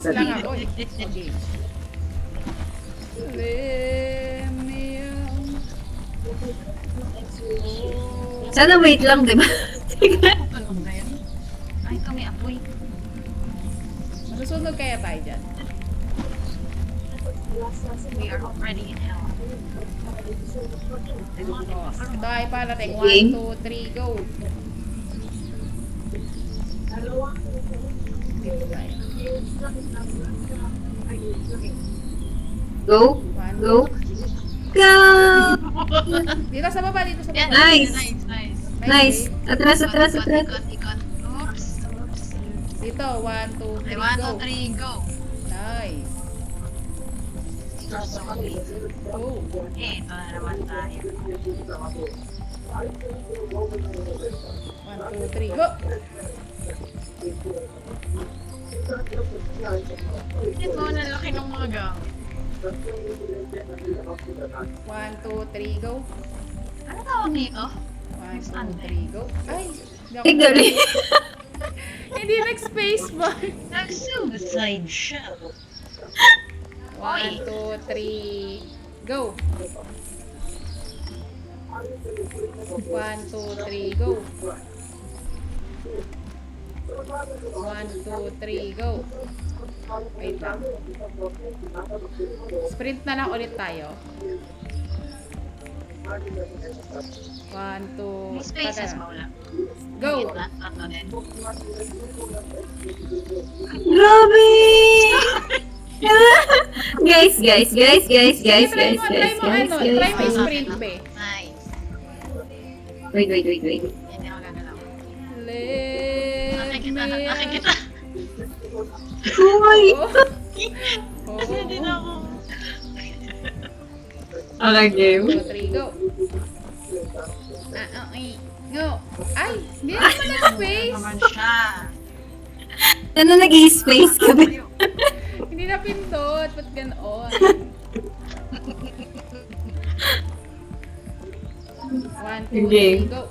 Lang ako eh. Okay. Let me out. Sana wait lang, di ba? Ano ba yan? Ay, ito may apoy. Masusunog kaya tayo dyan. We are already in hell. Oh, ito ay parating. Game. 1, 2, 3, go. Dito tayo. Go. One, Go. Go! Dito sa baba, dito sa Yan, baba. Nice. nice, nice. Nice. Atras, atras, Ikot, atras. ikot, ikot. Oops. Oops. Dito, 1, 2, 3, Okay, 1, go. 2, 3, go. Nice. Go. Eh, ito na naman tayo. 1, 2, 3, go. Ito, nalaki ng mga gamit. 1, 2, 3, go. Ano tawag dito? 1, 2, 3, go. Ay, hindi ako Ay, gali. Hindi nag-space bar. Nag-suicide siya. 1, 2, 3, go. 1, 2, 3, go. 1, 2, 3, go. Wait lang. Sprint na lang ulit tayo. 1, 2, May spaces mo wala. go. Gitna, tatlo din. Grabe! guys, guys, guys, guys, guys, Try guys, mo, guys, guys, try mo guys. sprint, be. Nice. Wait, wait, wait, wait. Hindi ako gagalaw. Let Nakikita, me nakikita. Uy! Oh. Kasi din ako. Okay, game. 2, 3, go. Okay. Go. Ay, hindi naman nag-space. naman siya. Ano nag-i-space ka ba? Hindi na pindot. Ba't ganon? 1, 2, Okay. 3, go.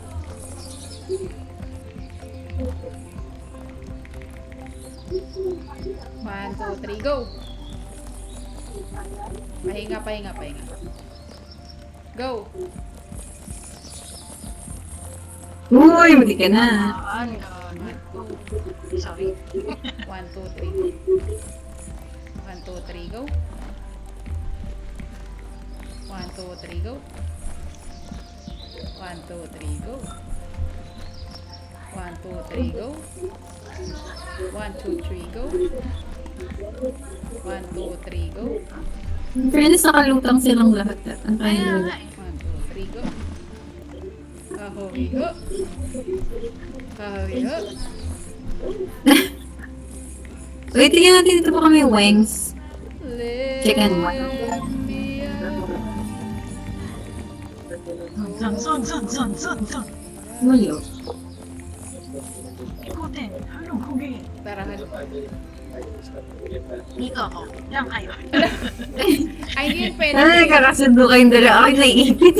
One, two, three, go. Pahinga, pahinga, pahinga. Go. Uy, mali ka na. Sorry. 1, 2, 3. 1, 2, 3, go. 1, 2, 3, go. 1, 2, 3, go. 1, 2, 3, go. 1, 2, 3, go. 1, 2, 3, go. In fairness, nakalutang silang lahat. Ang Kaya kaya nga eh. 1, 2, 3, go. Kahoy, ho. Kahoy, ho. Wait, tingnan natin dito pa kami wings. Let Chicken. me out. Zon, zon, zon, zon, zon, zon. Mulo. Ikutin. Anong hugi? Tarahan. Dito ako. Diyan kayo. Ay, hindi yun pwede. Ay, kakasundo kayong dalawa. Ako naiipit.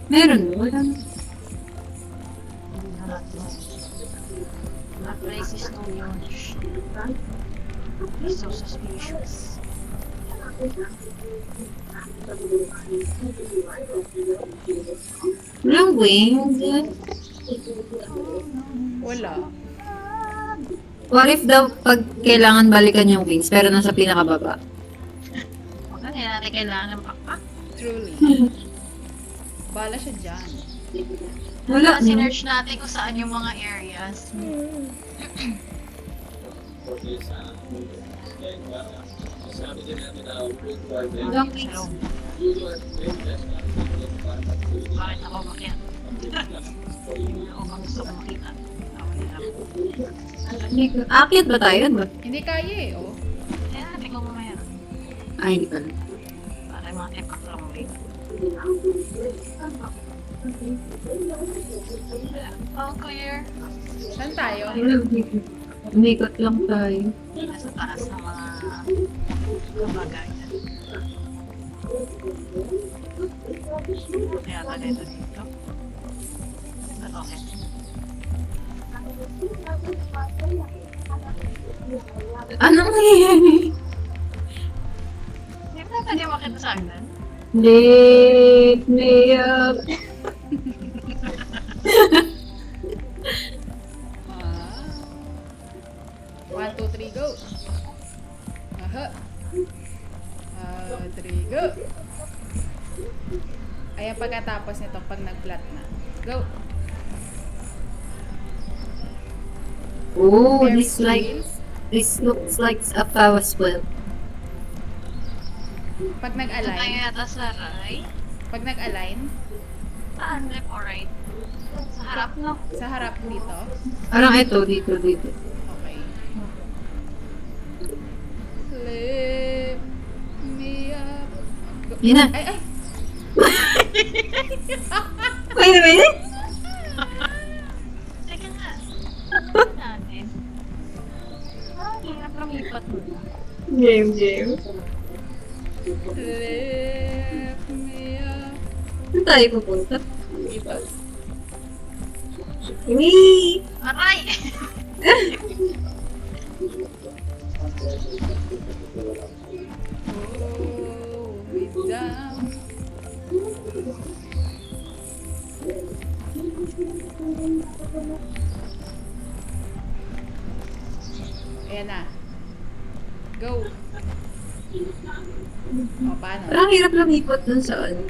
Meron mo? Wala na. That place is too huge. It's so suspicious. Walang wings. Wala. What if daw pag kailangan balikan yung wings pero nasa pinakababa? Huwag na natin kailangan ng pakpak. Truly. Bala siya dyan. Wala. No? Sinerch natin kung saan yung mga areas. Walang wings. Bakit ako makiat? Ako bang gusto ko makita? Ako nila. Aakyat ba tayo? Ba? Hindi kaya eh, oh. Kaya natin ko mamaya. Ay, hindi pala. Para yung mga epak lang rin. All clear. Saan tayo? Umikot lang tayo. Nasa taas ng mga kabagayan. Kaya tayo dito. But okay. Anong nangyayari? Hindi ba pwede makita sa agnan? Lift me up. Ah. 1, 2, 3, go. Aha. 3, go. Ayan pagkatapos nito pag nag-flat na. Go. Oh, Ferris wheel. this looks like a Ferris wheel. Pag Ito tayo nag-align. yata sa right. Pag nag-align. Saan? Left or right? Sa harap, no? Sa harap dito. Parang ito, dito. Okay. Lift me up. Go. Yun na. Ay, ay. Wait a minute. Teka nga. Natin. Ah, hirap lumipat mo. Game. Lift me up. Saan tayo pupunta? Dito. Wee! Aray! Oh, me down. Ayan na. Go. O, paano? Parang hirap lumipot dun sa ano.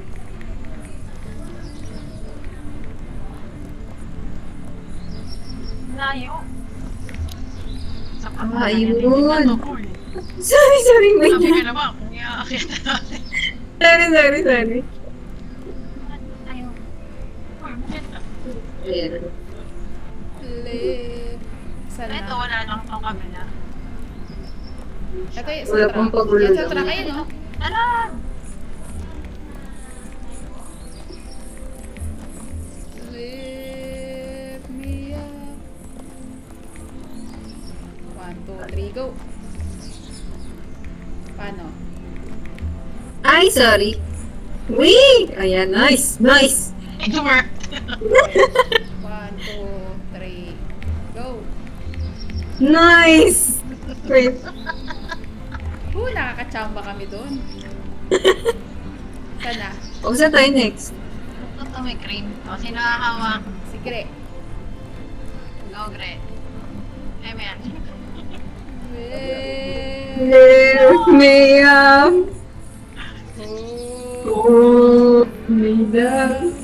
Layo. Sa Ah, ayun. Sorry. Sorry, wait Sabi ka lang. naman, kung iaakit natin. Sorry. Ayun. Uy, bakit na? Ayan. Lift. Saan Ito, na? wala lang itong kabila. Ito yung Wala sa pang truck. pagulo Yan sa lang. truck. Ayun, oh. Tara! Lift me up. 1, 2, 3, go. Paano? Ay, sorry. Wee! Ayan, nice. It worked! 1, 2, 3, go. Nice! Wait. Nakakachamba kami doon. Sana. O, saan tayo next? Ito may cream. O, sino nakahawak? Si Gre. Go, Gre. Amen. Lift me up. Oh. Hold me down.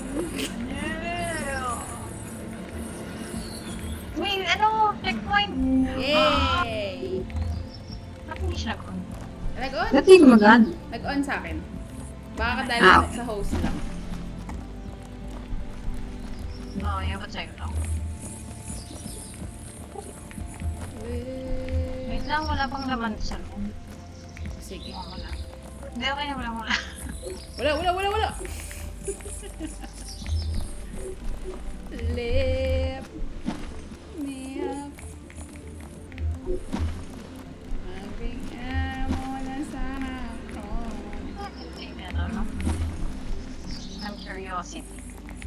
Wait, ano? Checkpoint! Yay! Ba't hindi siya nag-on? Nag-on? Dati gumagana. Nag-on sa akin. Baka dahil Ah, okay. sa host lang. Oo, yung sa'yo lang. Wait lang, wala pang laman sa loob. Sige. Oo, wala. Hindi, okay na, wala. Wala. Lift me up. Maging amo na sana ako. Ano? I'm curiosity.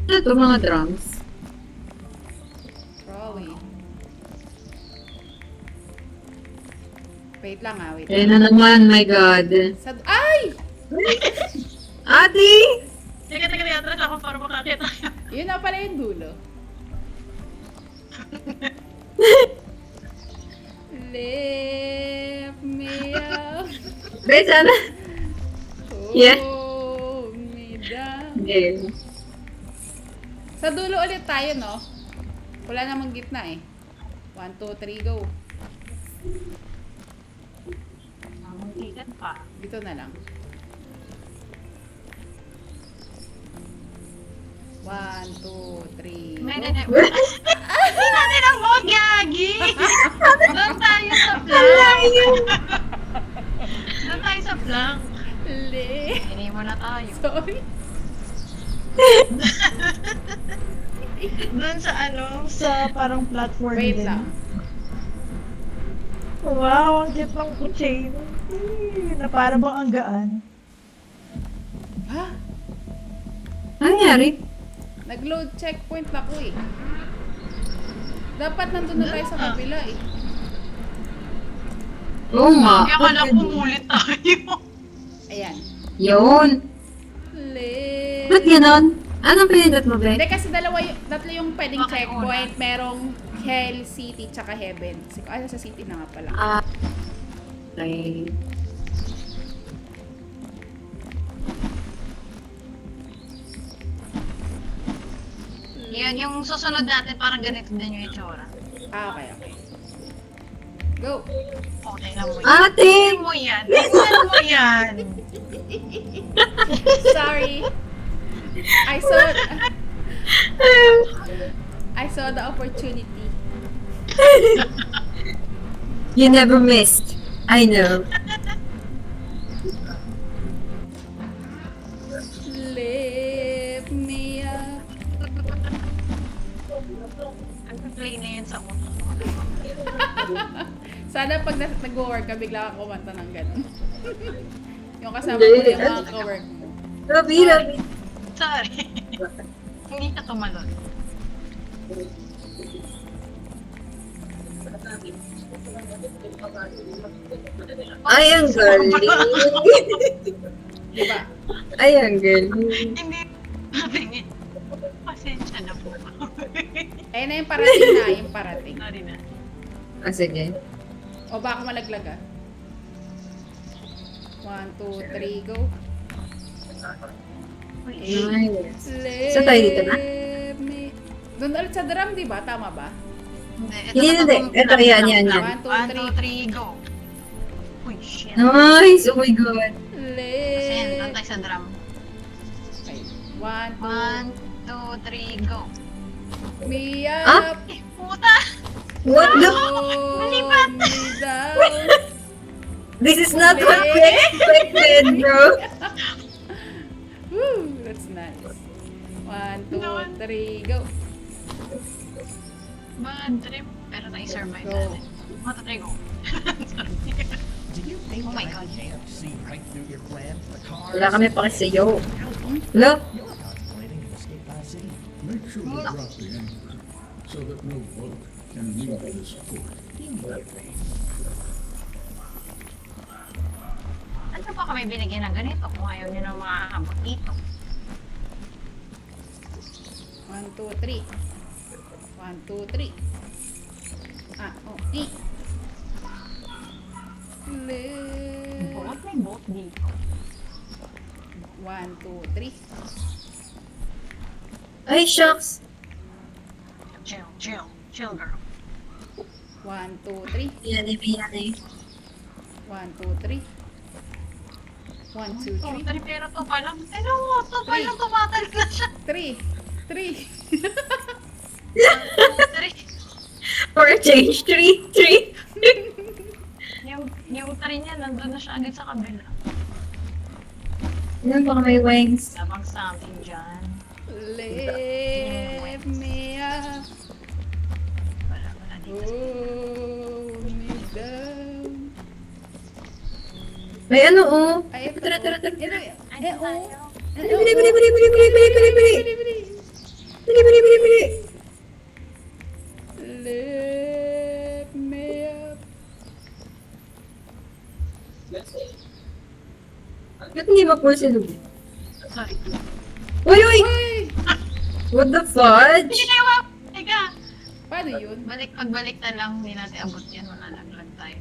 Ano to, mga drums? Probably. Wait lang wait. Ayan na naman, my God. Ay! Ate! Teka, atras ako para makakita. Yun na pala yung dulo. Lift me up. Be, sana. Yeah. Hold me down. Game. Sa dulo ulit tayo, no? Wala namang gitna eh. 1, 2, 3, go. Ang tigat pa. Dito na lang. 1, 2, 3, Hindi go. natin ang mode, Gagi! Doon tayo sa blank! Doon tayo sa blank. Lift. Hindi mo na tayo. Sorry. Doon sa sa parang platform Wait din. lang. Wow, ang cute ng keychain. Na para bang ang gaan. Ha? Ano nangyari? Nag-load checkpoint ako eh. Dapat nandun na tayo sa kabila eh. Oo nga. Kaya ka lang pumulit tayo. Ayan. Yun. Ba't ganon? Anong pinindot mo, Hindi Bek? kasi tatlo yung pwedeng Okay, checkpoint. Merong Hell, City, tsaka Heaven. Sa City na nga pala. Ah. Okay. Yun, yung susunod natin, parang ganito din yung itsura. Okay, okay. Go! Oh, tingnan mo yan. Ate! Tingnan mo yan. Tingnan mo yan. Sorry. I saw the opportunity. You never missed. I know. Lift me up. Nag-play na yun sa ulo. Sana pag nag-work ka, bigla kang kumanta ng ganun. Yung kasama mo yung mga ka-work mo. Rabi, Rabi. Sorry. Hindi ka tumalon. Ay, ang galing. Diba? Ay, ang galing. Hindi. Tingin. Pasensya na po. Ayun na yung parating na, yung parating. Sorry na. Ah, sige. O baka malaglag ah. 1, 2, 3, go. Nice. So, tayo dito na? Doon ulit sa drum, di ba? Tama ba? Hindi, hindi. Ito, yan, yan, yan. 1, 2, 1, 2, 3, go. Uy, shit. Nice! Oh my God. Kasi yan, doon tayo sa drum. Okay. 1, 1, 2, 3, go. 2, me Ah? up. Eh, puta! What the? Hold Nalipat. me down. This is not what we expected, bro. Woo, that's nice. 1, 2, 3, go. Bad trip. Pero na-survive Go. natin. 1, 2, 3, go. Sorry. Do you think Oh my I God. can't see right through your plan? The car. Wala kami pa kasi sa'yo. Look. You're contemplating an escape by sea. Make sure to drop the anchor so that no boat can leave this port. Ano ba kami binigyan ng ganito kung ayaw nyo na makakabot dito? 1, 2, 3. 1, 2, 3. Ah, oh, eh. Buhat may boat dito. 1, 2, 3. Ay, shucks. Chill, chill, chill girl. 1, 2, 3. Yan eh, yan eh. 1, 2, 3. 1, 2, Oh, 3. pero to pa lang. Ano mo, to pa lang tumatalik na siya. 3. 3. 1, 2, 3. For a change, 3, 3. Yung 3 niya, nandun na siya agad sa kabila. Yan, baka may wings. Labang something dyan. Lift me up. Wala dito. Hold me down. May ano, oh. Ay, ito. Tara, tara, tara. Ito, Ano oh. tayo? Bili, bili, bili, bili, bili, bili, bili, bili, bili. Bili, bili, bili, bili. Lift me up. Ba't hindi ma-pull si Luby? Sorry. Uy, uy! Uy! What the fudge? Hindi na yung Teka. Paano yun? Pagbalik na lang, hindi natin abot yan. Malalaglag tayo.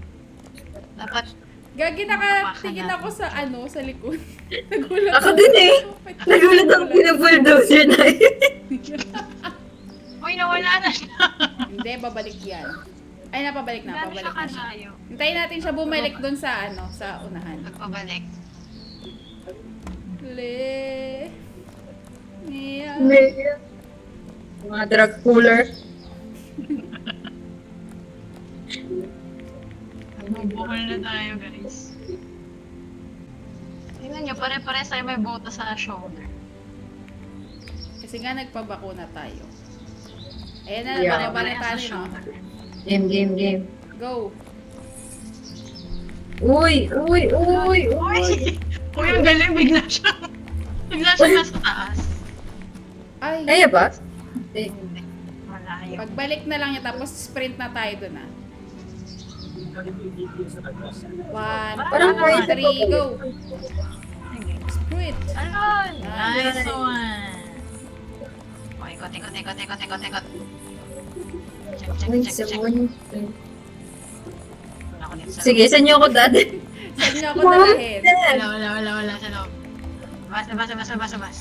Dapat, Gagi, nakatingin ako sa sa likod. Nagulat Ako din eh. Nagulat ako pinabulldozer na yun. uy, nawala na siya. Hindi, babalik yan. Ay, napabalik na. Dami Pabalik siya na siya. kalayo. Hintayin natin siya bumalik doon sa sa unahan. Pagpabalik. Lift me up. Mga drug puller. Nagbubuhol na tayo, guys. Tingnan nyo, pare-pare sa'yo may bota sa shoulder. Kasi nga nagpabakuna tayo. Ayan na, Yeah. balik-balik Pare-pare tayo, sa no? shoulder. Game, game, game. Go! Uy, uy, uy, uy. Uy! Uy, ang galing, bigla siya. Bigla siya nasa taas. Ay, Kaya ba? Eh, Hindi. Malayo. pagbalik na lang niya, tapos sprint na tayo doon, ah. One, Parang two, pwede three, pa go. Sige. Screw it. Alon! Nice. Nice one! O, ikot. Check. Wait, sa one. Wala ko dito sa Sige, saan niyo ako dati? Saan niyo ako dalahin? Wala sa loob. Bas.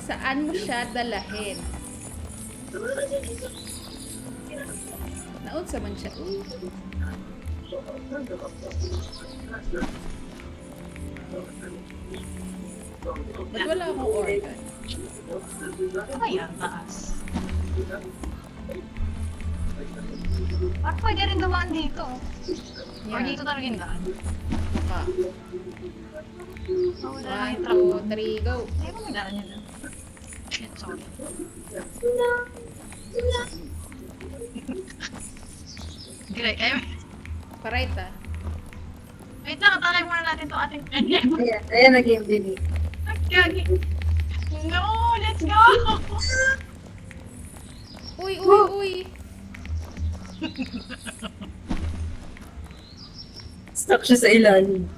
Saan mo siya dalahin? Naunsa man siya. Uy. Ba't wala akong organ? Ay, ang taas. Parang pwede rin dumaan dito. Or Yan. dito talaga yung daan. Baka. Oh, wala One, yung trap. two, three, go. Hindi mo may daan yun. Shit, sorry. Direk, ay, Pa-right ah. wait lang, tatay muna natin to ating Ayan, nag-game din. Gagi. No, let's go! Uy. Stuck siya sa ilalim.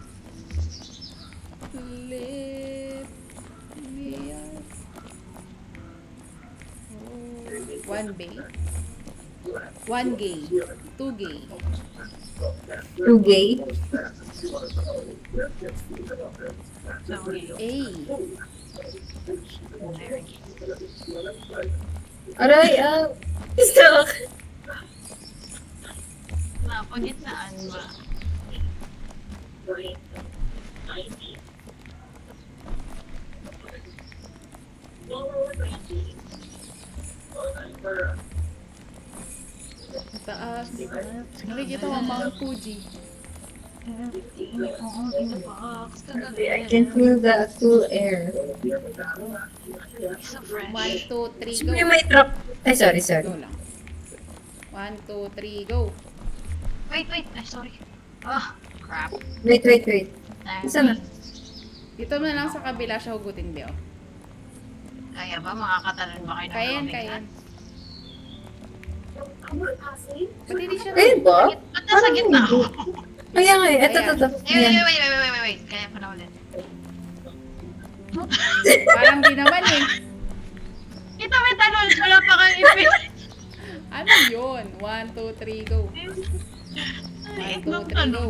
Let me out. Oh. One bay. One gay. Two gay. Too gay. Sorry. A. Very gay. Aray, stuck. Napagitnaan ba? Taas. Nakikita ko ang Mount Fuji. Everything on in the box. I can feel the cool air. So fresh. One, two, three, go. Siyempre may trap. Ay, sorry. Go lang. One, two, three, go. Wait. Ay, sorry. Ah, crap. Wait. Saan na? Dito na lang sa kabila siya hugutin, Bio. Kaya ba? Makakatalon ba kayo ng Kayan. loading na? Ba't hindi siya Ayun ba? Ba't nasa gitna ako? Kaya nga eh. Ito. Wait, Ayan. wait. Kaya pa na ulit. Parang di naman eh. Kita may talon. Wala pa kayo ipin. Ano yun? One, two, three, go. One, two, three, go.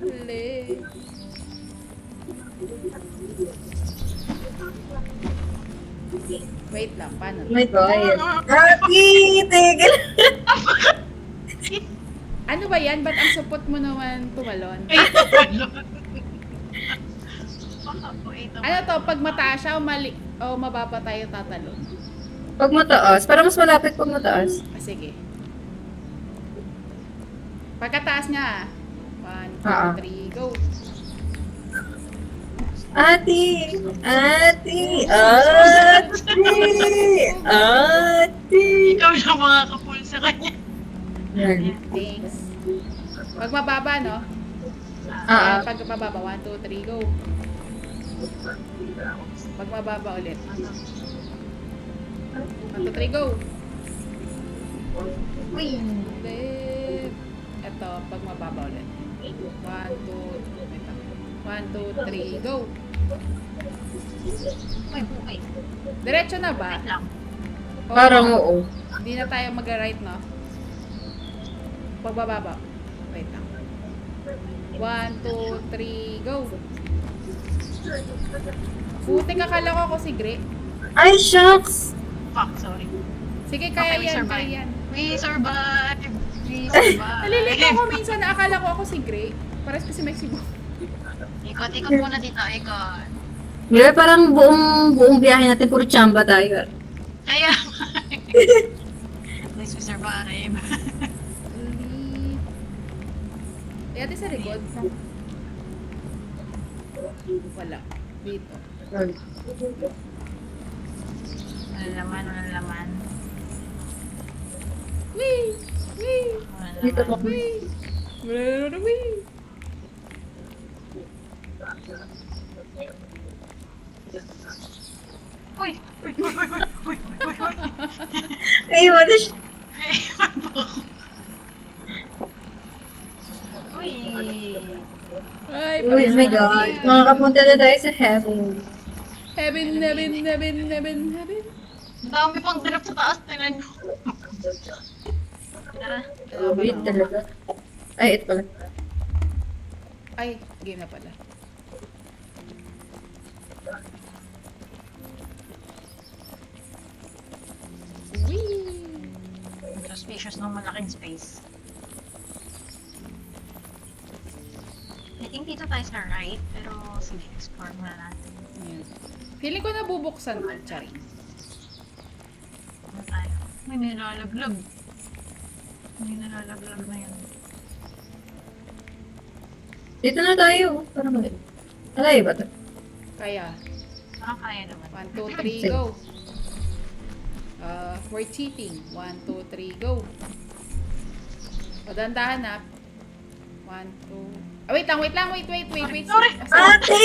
Huli. Wait lang, paano? My God. Rocky! Tigil! Ano ba yan? Ba't ang supot mo naman tumalon? Ano to? Pag mataas siya o mababa tayo tatalon? Pag mataas. Para mas malapit pag mataas. Ah, sige. Pagkataas niya. One, two, Ah. three, go. Ate! Ikaw siya makakapul sa kanya. Yan. Thanks. Pag mababa, no? Ah. Pag mababa, one, two, three, go. Pag mababa ulit. One, two, three, go. Uy. Ulit. Ito, pag mababa ulit. One, two, ito. One, two, three, go. Uy. Diretso na ba? Wait lang. O, Parang oo. Hindi na tayo mag-right, no? Pagbababa. Wait lang. One, two, three, go. Buti kakala ko ako si Gre. Ay, shucks! Fuck, sorry. Sige, kaya Okay, we yan, survive. kaya yan. We survive. Nalilito ko minsan na akala ko ako si Gre. Pares kasi Mexico. Ikot muna dito, ikot. Grabe, parang buong biyahe natin puro chamba tayo. Kaya, at least we survive. Ate sa likod. Wala. Dito. Walang laman. Wee! Wee! Walang Dito laman. po. Wee! Wee! Uy! Ay, wala siya. Hey, Uy. Ay, Oh my God. Makakapunta na tayo sa heaven. Heaven, heaven, heaven, heaven, heaven. Ang dami pang drop sa taas. Tingnan nyo. Tara. Wait talaga. Ay, ito pala. Ay, game na pala. Whee! Suspicious ng malaking space. I think dito tayo sa right, pero sige, explore muna natin. Ayan. Feeling ko nabubuksan to, Charing. Ano tayo? May nilalaglag. May nilalaglag na yun. Dito na tayo. Parang mali. Malayo ba ito? Kaya, Parang kaya naman. 1, 2, 3, go. We're cheating. 1, 2, 3, go. O, dandahan na. 1, 2... Ah, wait lang. Wait. Sorry. Ate!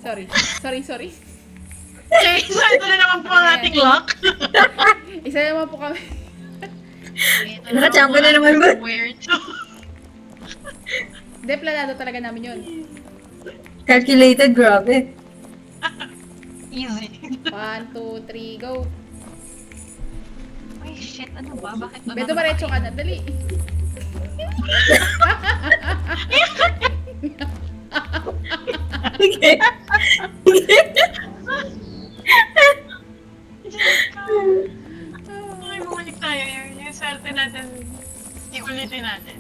Sorry. Okay, so ito na naman po ang ating lock. Isa naman po kami. Nakachampa na naman ba? Weird. Hindi, planado talaga namin yun. Calculated, grabe. Easy. 1, 2, 3, go. Uy, shit, ano ba? Bakit ba? Beto, maretso ka na. Dali. Okay. Okay, bumalik tayo. Yung swerte natin, iulitin natin.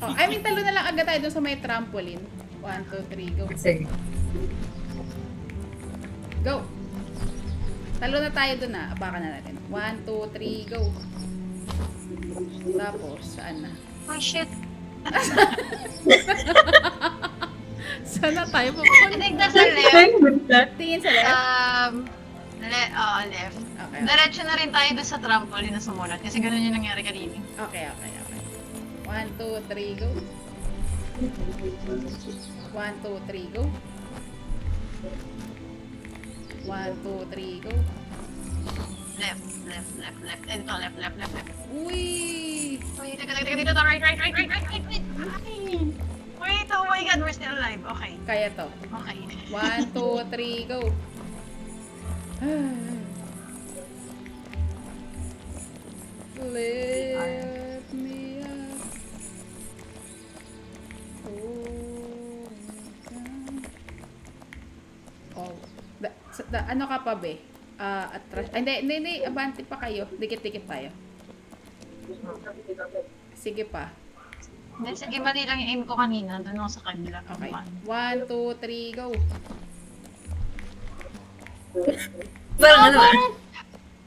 Oh, I mean, talo na lang agad tayo dun sa may trampoline. 1, 2, 3, go. Sige. Go! Talo na tayo dun na. Apakan na natin. 1, 2, 3, go. Tapos, saan na? Oh, shit. Saan na tayo I pupunta? think nasa left. Tingin sa left? Left. Okay. Diretso na rin tayo doon sa trampoline na sumulat. Kasi ganun yung nangyari kanina. Okay. 1, 2, 3, go. 1, 2, 3, go. 1, 2, 3, go. Left. Ito, left. Uy! Wait, dito. Right. Wait, oh my God, we're still alive. Okay. Kaya to. Okay. 1, 2, 3, go. Let me up. Oh. Ano ka pa, be? Atras. Hindi. Abante pa kayo. Dikit-dikit tayo. Sige pa. Then, sige, mali lang yung aim ko kanina. Doon ako sa kabila. Okay. 1, 2, 3, go. Parang ano ba?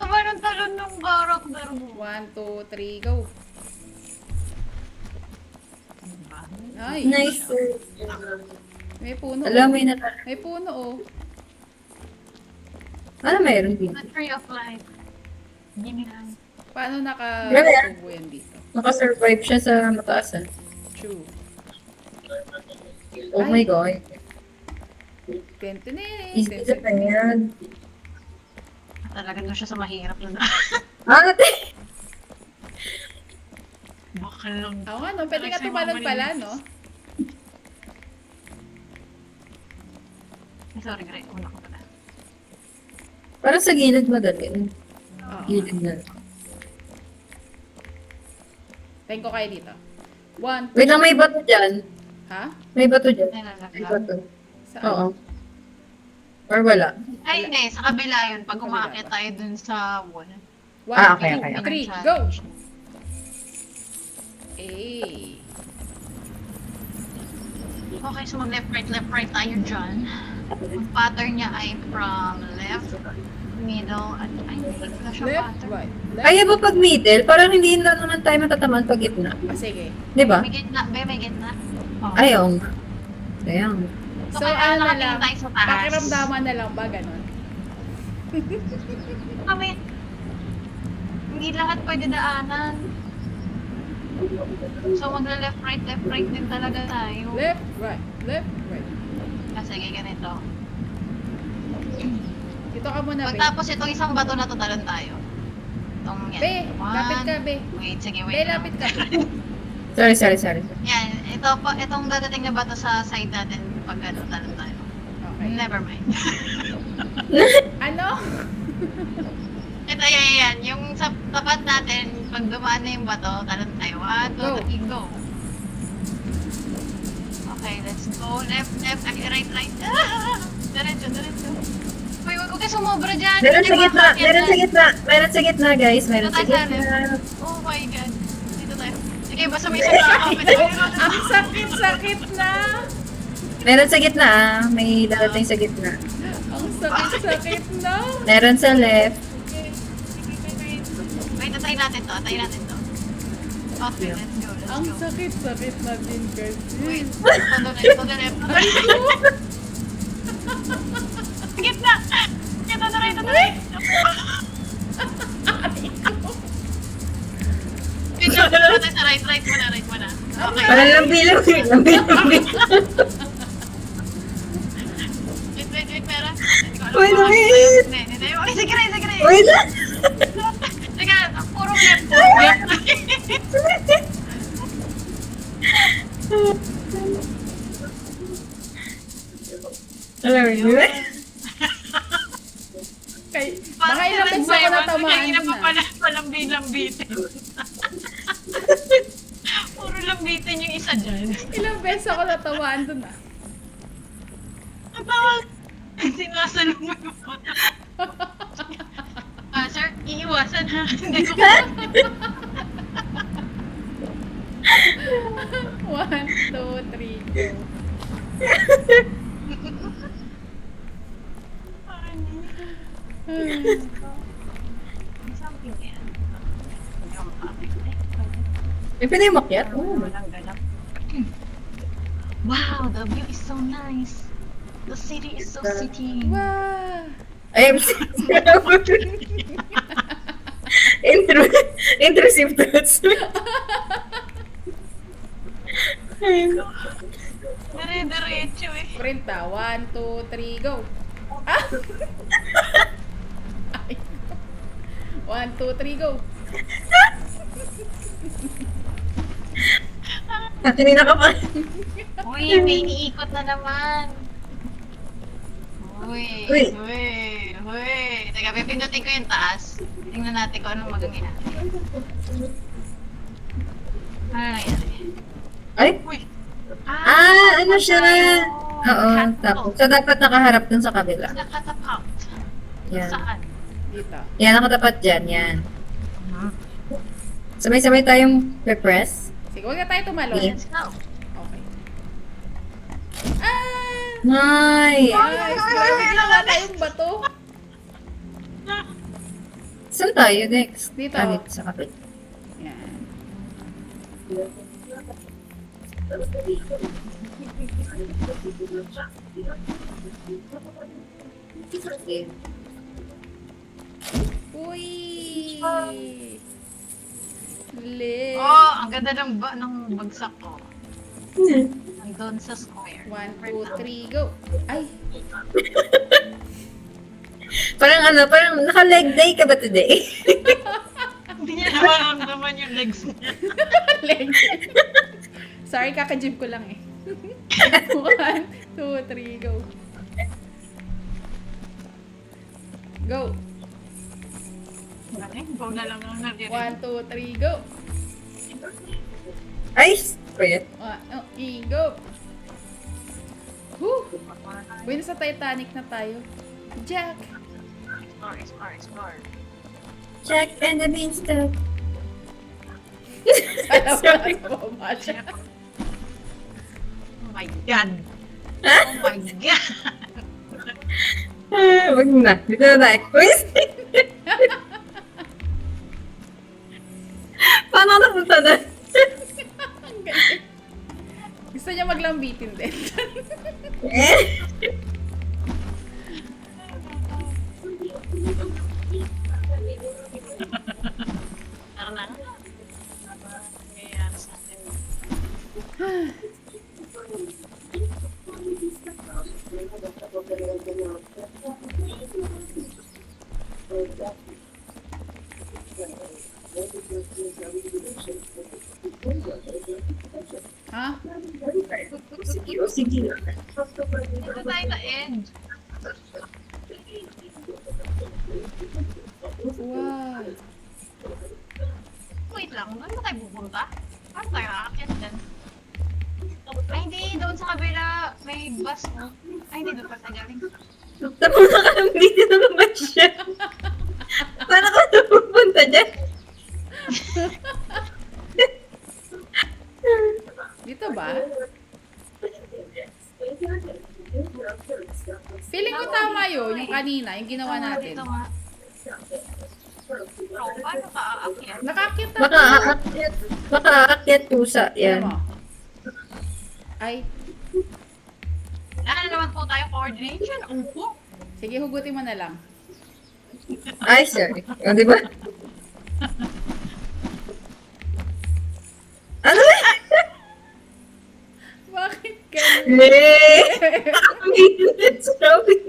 Parang talon ng character mo. 1, 2, 3, go. Ay. Nice. May puno. Alam, may natala. May puno, oh. Ano mayroon dito? The tree of life. Hindi lang. Paano Grabe, nakatubo yan dito? Nakasurvive siya sa mataasan. True. Oh my God. Tentene. Easy na pa yan. Talaga doon siya sa mahirap na. Ate! Baka lang. Oo nga, no? Pwede ka tumalon pala, no? Sorry, Greg. Una ko pala. Parang sa gilid madali. Oo. Gilid na. Tingin ko kayo dito. 1, Wait lang, may bato dyan. ha? May bato dyan. Ay, May nalaglag. bato. Saan? Oo. Or wala. Ay, hindi. Sa kabila yun. Pag Kabila umakit ba? tayo dun sa wall. 1, Ah, okay, 2, 3, okay. go! Eh. Okay, so mag left, right tayo dyan. Ang pattern niya ay from left, middle, at ay, hindi ko siya Left, pattern. right. Left. Kaya ba pag middle, parang hindi na naman tayo matatamaan pag gitna. Ah, sige. Di ba? May gitna, may gitna. Oh. Ay, oo nga. Ayan. So, So, kaya ano na nakatingin lang, tayo sa taas. pakiramdaman na lang ba, ganon? Kami, hindi lahat pwede daanan. So, left, right din talaga tayo. Left, right. Kasi ganito. Dito ka muna, babe. Pagtapos itong isang bato na to, talon tayo. itong yan. Be, lapit ka, be. Wait, sige, Be, wait. lapit ka. Sorry. Yan, itong dadating na bato sa side natin pag ano, talon tayo. Okay. Never mind. Ano? Ito, yan. Yung sa tapat natin, pag dumaan na yung bato, talon tayo. 1, 2, 3, go. Okay, let's go. Left, ay, right. Diretso. Uy, wag ka sumobra dyan. Meron sa Hindi gitna, makakakit meron sa yan. gitna, meron sa gitna guys, meron sa Dito tayo, gitna. Oh my God. Dito tayo. Sige, basta may isa nakakapit tayo. Ang sakit-sakit na. Meron sa gitna may darating sa gitna. Ang sakit-sakit na. Meron sa left. Wait, tayo natin to. Okay, let's go. Ang sakit-sakit na din kasi. Wait, to the left. Gitna! Gitna, to the right. Wait, tayo sa right muna. Okay. Parang lambi-lambi. Wait, pera. Wait, wait. Hindi. Okay, sige. Wait na! Teka, puro left. Alam mo yun? Kay, mga ilang beses ako natamaan Kanina dun pa ah. pala lambitin. Puro lambitin yung isa dyan. Ilang beses ako natamaan dun ah. Natawag. Sinasalong mo yung mata. Sir, iiwasan ha. Hindi ko One, two, three, go. Something yan. May pinimakyat? Oh. Wow, the view is so nice. The city is so city. Wow! I'm intrusive thoughts. Dire-diretso eh. Print na. One, two, three, go. Ah! Ay. One, two, three, go. Kanina ka pa. Uy, may iniikot na naman. Uy. Uy. Teka, pipindutin ko yung taas. Tingnan natin kung anong magaganap. Ano nangyari? Ay? Uy. Ano siya? Oo, tapos. So, dapat nakaharap dun sa kabila. Nakatapout. Yan. Saan? Dito. Yan, nakatapat dyan. Yan. Sabay-sabay tayong pe-press. Sige, huwag na tayo tumalon. Yeah. Let's go. Okay. Ah! Nice! Nice! Grabe na nga tayong bato. Saan tayo next? Dito. Dito sa kabila. Yan. Uy! Lit. Oh, ang ganda ng bagsak ko. Nandun sa square. One, two, three, go. Ay! Parang naka-leg day ka ba today? Hindi niya naman yung legs niya. Leg. Sorry, kaka-gym ko lang eh. One, two, three, go. Go. Go na lang ang narinig. One, two, three, go. Ay! Wait. Go. Whew. Buhay na sa Titanic na tayo. Jack. Explore. Jack and the Beanstalk. Alam mo Sorry. na bumaba siya. Oh my God. Oh my God. Wag na. Dito na tayo. Wait! Paano ka napunta na? Ang galing. Gusto niya maglambitin din. Tara na. Nangyayari sa atin. Ha? Sige, o sige. Dito tayo sa edge. Wow. Wait lang, doon ba tayo pupunta? Paano tayo nakakit dyan? Ay, hindi. Doon sa kabila, may bus, no? Ay, hindi. Doon pa tayo galing. Tapos na ka nang dito naman siya. Paano ka napupunta dyan? Dito ba? Feeling ko tama yun, yung kanina, yung ginawa natin. Dito nga. Bro, paano ka aakyat? Nakakit na. Baka aakyat pusa. Ano Yan. mo? Ay, Ano naman po tayo coordination? Upo. sige, hugutin mo na lang. Ay, sorry. O, di ba? Ano ba? Bakit ganun? Le! Ang bilis, Robin.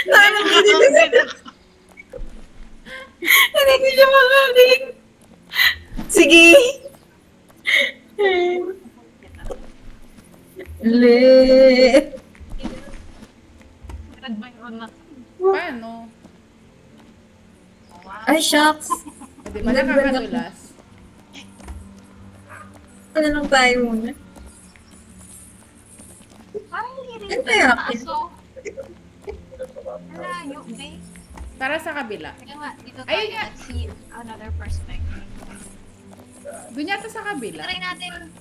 Ang bilis. Hindi ko siya makaling. Sige. Le! Nag-byron na. Paano? Ay, shucks. O, di ba nakakadulas? Ano lang tayo muna? Parang hindi rin Ano kaya? taas, oh. Malayo, babe. Tara sa kabila. Kaya nga, dito tayo. Ayun nga. Let's see another perspective. Doon yata sa kabila. Try natin.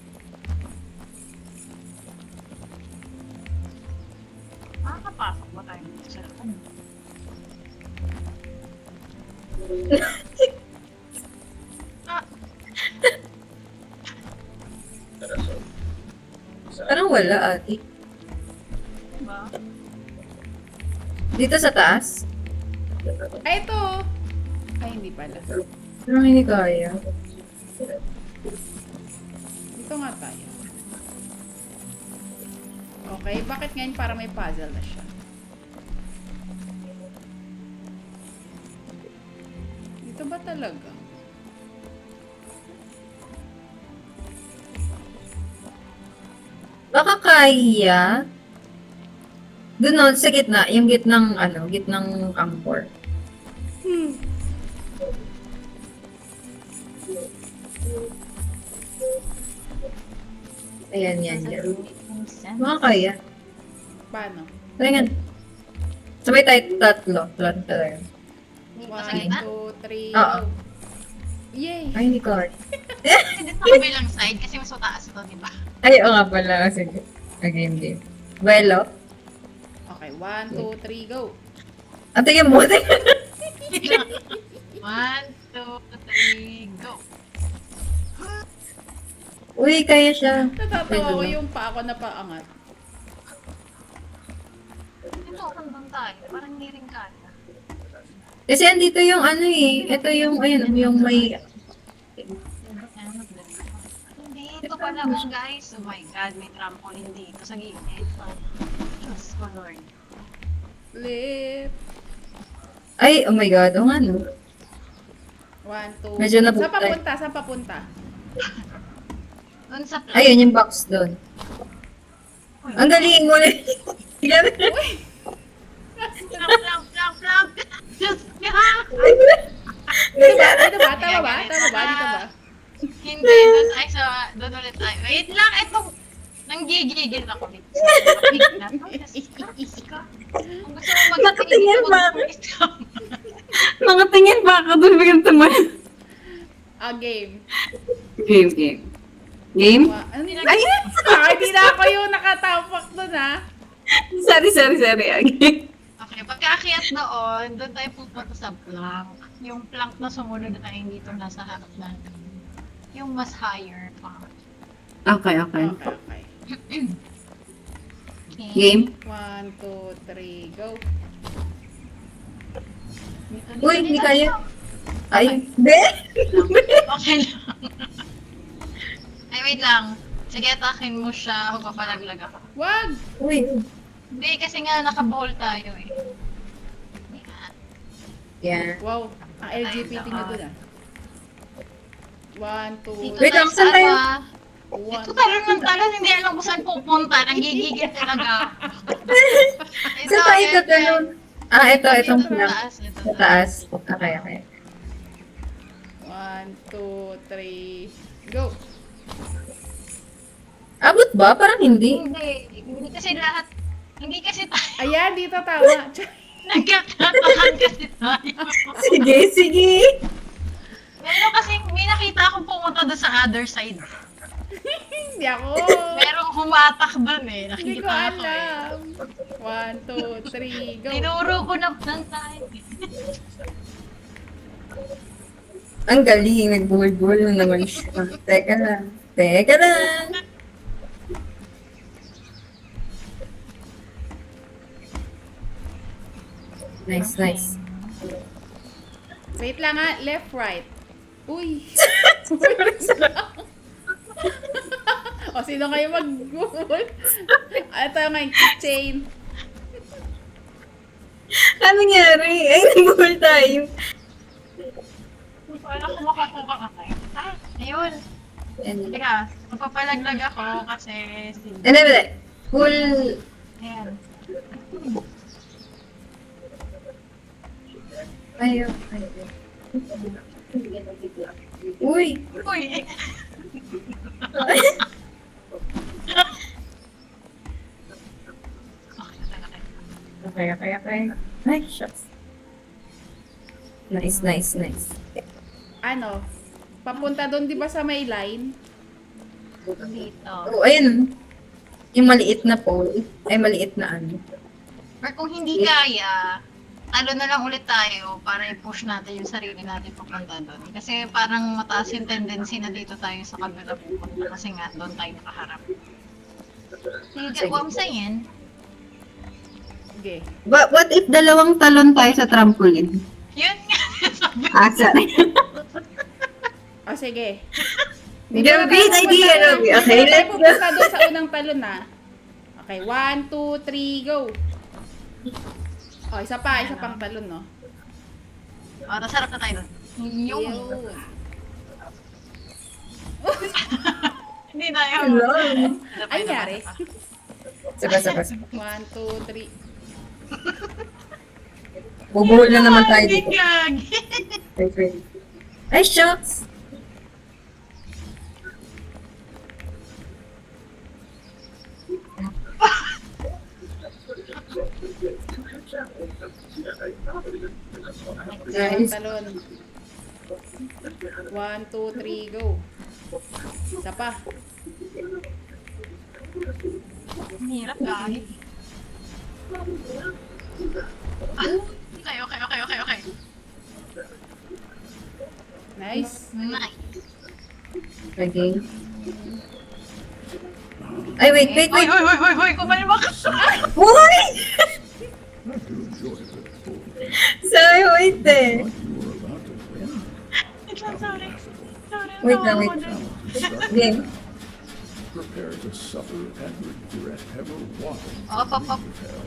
Makakapasok ba tayo dito sa loob? Ah, Parang wala, ate. diba? Dito sa taas? Ay, ito. Ay, hindi pala. Parang hindi kaya. Dito nga tayo. Okay, bakit ngayon para may puzzle na siya? Dito ba talaga? Baka kaya. Doon no, sa gitna, yung gitnang, gitnang angkor. Ayan, yan. Baka kaya. Paano? Tingnan. Sabay tayo tatlo. Tatlo talaga. Dito sa 1, gitna? 2, 3, Oo. go. Yay! Ay, hindi ko. Hindi sa kabilang side kasi mas mataas to, di ba? Ay, oo nga pala. Sige. Game. Buelo. Okay, 1, 2, 3, go! Ang tingin mo. 1, 2, 3, go! Uy, kaya siya. Natatawa ko Pwede yung pa ako na paangat. Ito, hanggang tayo. Parang hindi rin kaya. Kasi andito yung ano eh. Ito yung, ayun, yung may... Hindi, ito pala oh guys. Oh my God, may trampoline dito sa gilid. Diyos ko Lord. Flip! Ay, oh my God. O nga, no? 1, 2, Medyo nabutay. Saan papunta? Saan papunta? Doon sa plan. Ayun, yung box doon. Ang galing mo na. Uy! Plug! Diyos ka! Dito ba? Dito ba? Tama ba? Tama ba? Dito ba? Hindi, doon ulit tayo. Wait lang, eto. Nanggigigil ako dito. Diyos ka. Kung gusto mo Nakatingin mag-tingin, ba? mag-ulit ka. Mga tingin ba ako doon bigyan tumayo? Game. Game. Game? Ano nila? Ay! Hindi na ako yung nakatapak doon ha. Sorry. Game. Okay, pagkaakyat doon tayo pupunta sa plank. Yung plank na sumunod na hindi ito nasa harap natin. Yung mas higher plank. Okay. Okay. Okay. Game? 1, 2, 3, go. Uy, hindi kaya. Ay, hindi. Okay lang. Ay, wait lang. Sige, atakin mo siya. Huwag ka palaglag ako. Wag! Uy. Hindi, kasi nga naka-ball tayo eh. Yan. Yeah. Wow, ang LGBT nyo doon ah. 1, 2, Wait lang, saan tayo? Ito 1. talon ng talon, hindi alam kung saan pupunta. Nagigigil talaga. Ito, Saan tayo yan, tatanong? Ah, itong Ito, lang. taas, ito, Sa taas. Okay. 1, 2, 3, go! Abot ba? Parang hindi. Hindi kasi lahat, hindi kasi tayo, Ayan, dito tama. nagkakatakan kasi tayo. Sige. Meron kasi, may nakita akong pumunta doon sa other side. Hindi ako. Merong humatak doon eh. Hindi ko Nakikita ako eh. alam. 1, 2, 3, go! Tinuro ko na ng tayo. Ang galing. Nagbuhol-buhol na naman siya. Teka lang. Nice. Wait lang ha. Left, right. Uy. O, sino kayo mag-goal? Ito nga yung keychain. Ano nangyari? Ay, nagbuhol tayo. Wala ko makakuha ka tayo. Ayun. Teka, magpapalaglag ako kasi... Hindi. Full. Ayan. Ayaw. Uy. Uy! Okay. Ay, shucks. Nice. Ano? Papunta doon, di ba sa may line? Dito. Oh, ayun. Yung maliit na pole. Ay, maliit na ano. Or kung hindi kaya, talo na lang ulit tayo para i-push natin yung sarili natin papunta doon. Kasi parang mataas yung tendency na dito tayo sa kabila pupunta kasi nga doon tayo nakaharap. So you get what I'm saying? Sige. But what if dalawang talon tayo sa trampoline? Yun nga sabi ko. Sorry. O, sige. Great idea, Robby. Okay, Hindi tayo let's go. pupunta doon sa unang talon na. Okay, 1, 2, 3, go! O, isa pang talon, no? O, tapos harap na tayo doon. Yung. Yun. Hindi na yun. Hello. Ay, nangyari. Saba. 1, 2, 3. Bubuhol na naman tayo Hindi dito. gagi. Wait. Ay, shucks. Nice. Talon. 1, 2, 3, go! Isa pa. Ang hirap gagi. Okay. Nice. Nice. Okay. Ay, wait. Hoy, kumalma ka. Uy! Not to enjoy the full Sorry, wait eh. you were about to win. Sorry. Wait lang, wait. Start Game. prepare to suffer and regret ever walking Up. hell.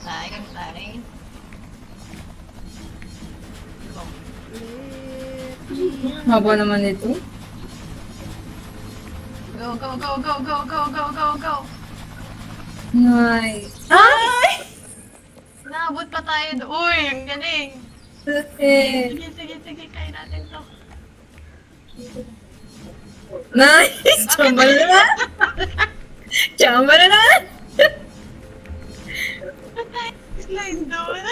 Tayo. Haba naman ito. Go. Nice. Ay! Naabot pa tayo doon. Uy, ang galing. Okay. Sige, kaya natin to. Nice! Chamba na na! Slide doon.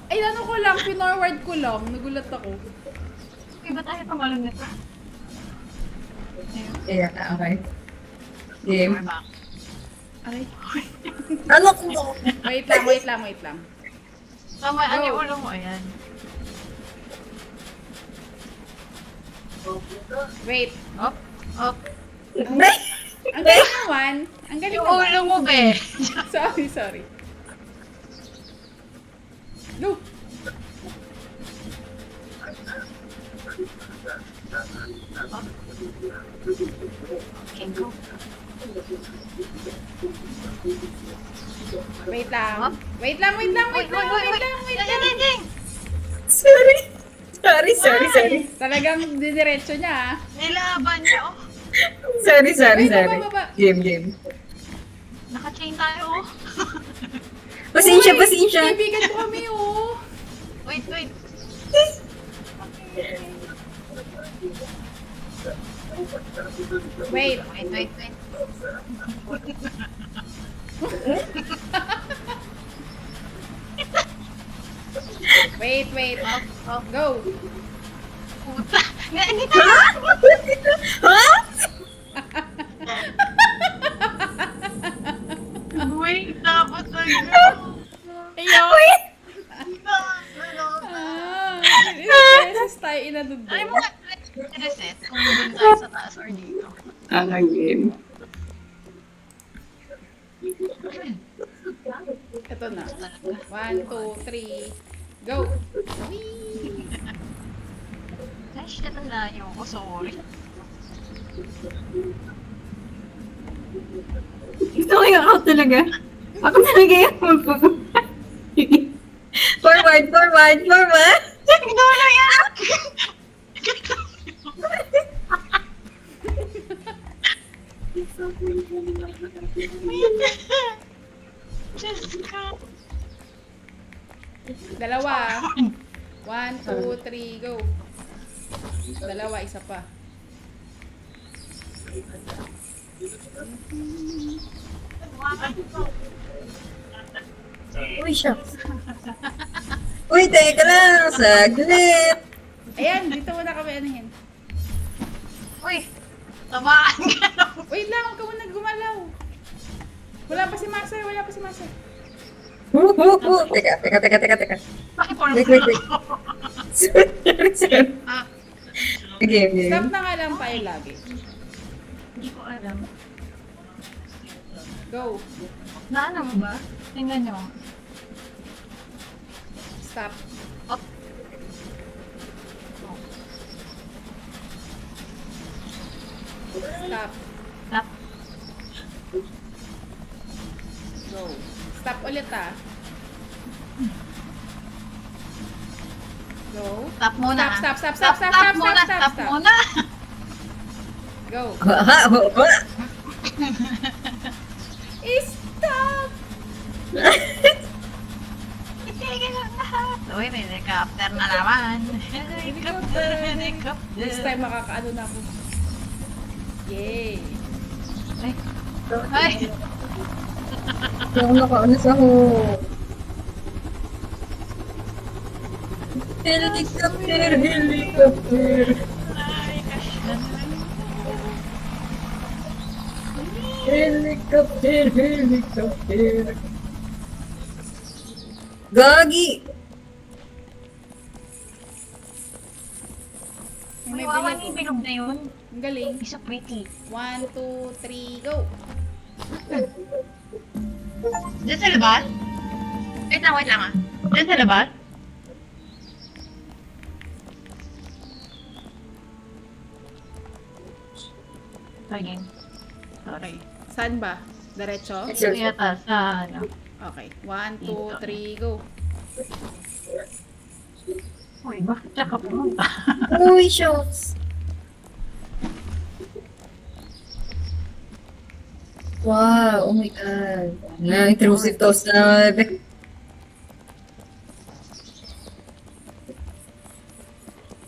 Ay, ano ko lang, pinorward ko lang. Nagulat ako. Okay, ba tayo tumalon nito? Yeah, okay. Game. We're back. Ay, Ano ko? wait lang. Tama, ano yung ulo mo? Ayan. Wait. Up. Ang galing naman. Ang galing Yung naman. ulo mo, be. Sorry. Go! Okay, go. Wait lang. Huh? Wait lang. Wait, wait, wait. Ding, ding. Sorry. Sorry. Talagang didiretso niya, ah. Nilaban niyo. Sorry. Wait, baba. Game. Naka-chain tayo. Pasensya. Kaibigan ko kami, oh. Wait. Wait. Wait. Wait. Oh, Go. puta. Hindi na. Ha? Wait, dapat na. Ayun. Wait! Ah, ilang beses tayo inadudod. Ay, mga reset kung doon tayo sa taas or dito. Ang game. Ito na. 1, 2, 3. Go. Whee! Ay, shit, ang layo ko. Sorry. Gusto ko yung ako talaga. Ako talaga yung magpupunta. Forward. Ignore yan! Diyos ko. Dalawa. 1, 2, 3, go. Dalawa, isa pa. Uy, shucks. Uy, teka lang. Saglit. Ayan, dito muna kami anuhin. Uy, tamaan ka na. Wait lang, huwag ka muna gumalaw. Wala pa si Master. Teka. Wait. Sorry. Ah, Game. Stop na nga lang tayo lagi. hindi ko alam. Go. Naano mo ba? Tingnan nyo. Stop. Up. Stop. Tap. Go. Stop ulit, ah. Go. Tap muna. Stop. Tap muna. Go. Stop! Itigil ang lahat. Uy, helicopter na naman. Helicopter. This time makakaano na ako. Yay! Ay, Ako nakaano sa ho. Helicopter. ay, kasyan. Helicopter. Gagi! Uy, wawan yung bilog na yun. Ang galing. It's so pretty. 1, 2, 3, go! Diyan sa labas? Wait lang ah. Diyan sa labas? Again. Sorry. Saan ba? Diretso? Ito yata sa ano. Okay. 1, 2, 3, go! Uy, bakit siya ka pumunta? Uy, shots. Wow, oh my god. Na, intrusive toast na.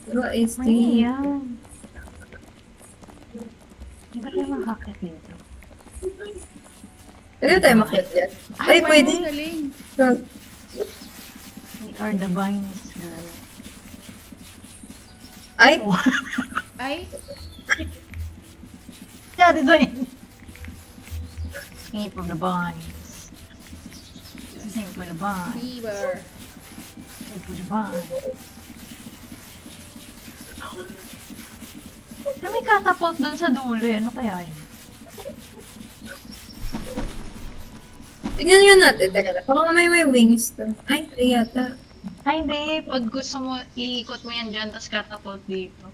What is this? yan. Hindi ba tayo makakit dito? Pwede tayo makit yan? Ay, pwede. Ang galing. We are the vines, girl. Ay, Ay, Sorry, doon. Escape from the vines. Escape from the vines. fever. Escape from the vines. Na may catapult doon sa dulo. Ano kaya yun? tignan nga natin. Teka lang. Baka may wings to. Ay, ay yata. Ay, hindi. Pag gusto mo, iikot mo yan dyan, tapos catapult dito.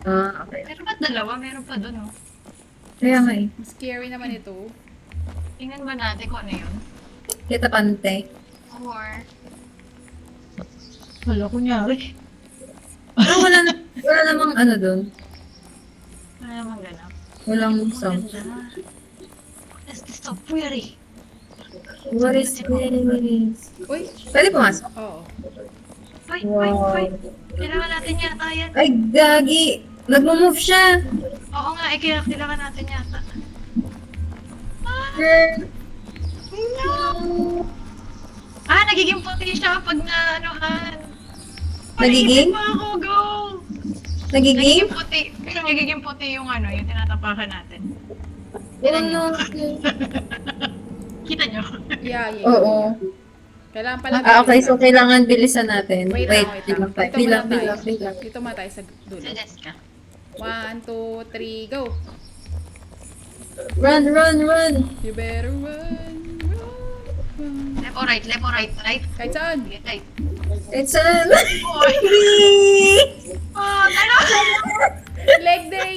Ah, okay. Pero ba't dalawa? Meron pa doon, oh. Kaya nga eh. Scary naman ito. Tingnan ba natin kung ano yun? Kita pante. Or, Wala kunyari. Pero wala namang ano dun. ano naman ganap? Walang sound. Is this so pretty? What is this? Uy, Pwede pumasok. oo. Hoy, Wow. Kailangan natin yata yan. Ay, gagi! Nagmo-move siya! Oo nga, kailangan natin yata. Girl! No! Nagiging puti siya pag na-anuhan. Nagiging? Pa ako, go! Nagiging? Nagiging puti yung yung tinatapakan natin. Oh, no. Kita nyo? Yeah. Oo. Kailangan pala. Okay, so kailangan bilisan natin. Wait Wait, lang. bilang. Dito muna tayo sa dulo. Sa Jessica. 1, 2, 3, go! Run! You better run. Left or right? Right? Kahit saan. Sige, right. It's a... Ano? Leg day!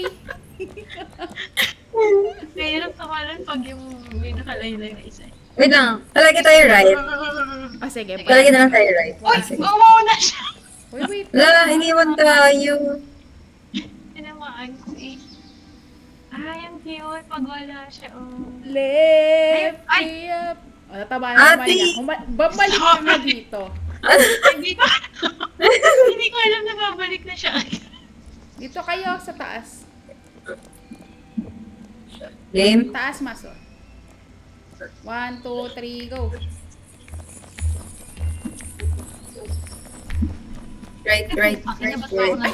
Mahirap tumalan pag yung may nakalaylay na isa. Wait lang. Palagi tayo right. Ah, sige. Palagi na lang tayo right. Uy! Sige. Umuuna siya! Wait. La, iniwan tayo. Tinamaan ko eh. Ang cute pag wala siya. Left Ay! me up. O, nataba na naman Ate! niya. Babalik ka na dito. Hindi ko alam na babalik na siya. Dito kayo sa taas. Game. Taas, maso. 1, 2, 3, go. Right. Akin na basta ako na.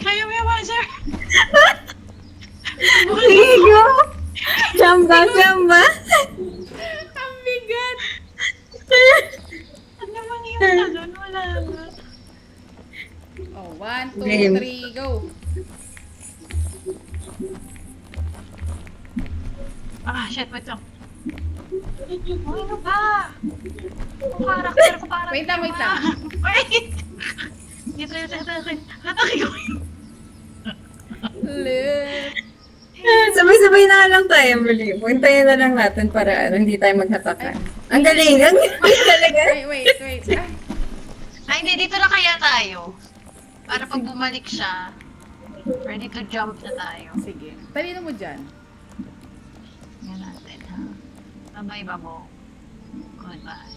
Kaya mo yaman, sir? Sige, go. Chamba. Ang bigat. Ano naman yung doon? Wala na. Oh, 1, 2, Game. 3, go. Shit, wait lang. Ano ba? Ang karakter ko parang... Wait lang. Wait! Dito. Hatake ko. Left. Sabay-sabay na lang tayo, Emily. Puntayin na lang natin para hindi tayo maghatakan. Ang galing. Ang galing talaga. Wait. Ay, hindi. Dito na kaya tayo. Para pag bumalik siya, ready to jump na tayo. Sige. Talino mo dyan. Yan natin, ha? Sabay ba mo? Goodbye.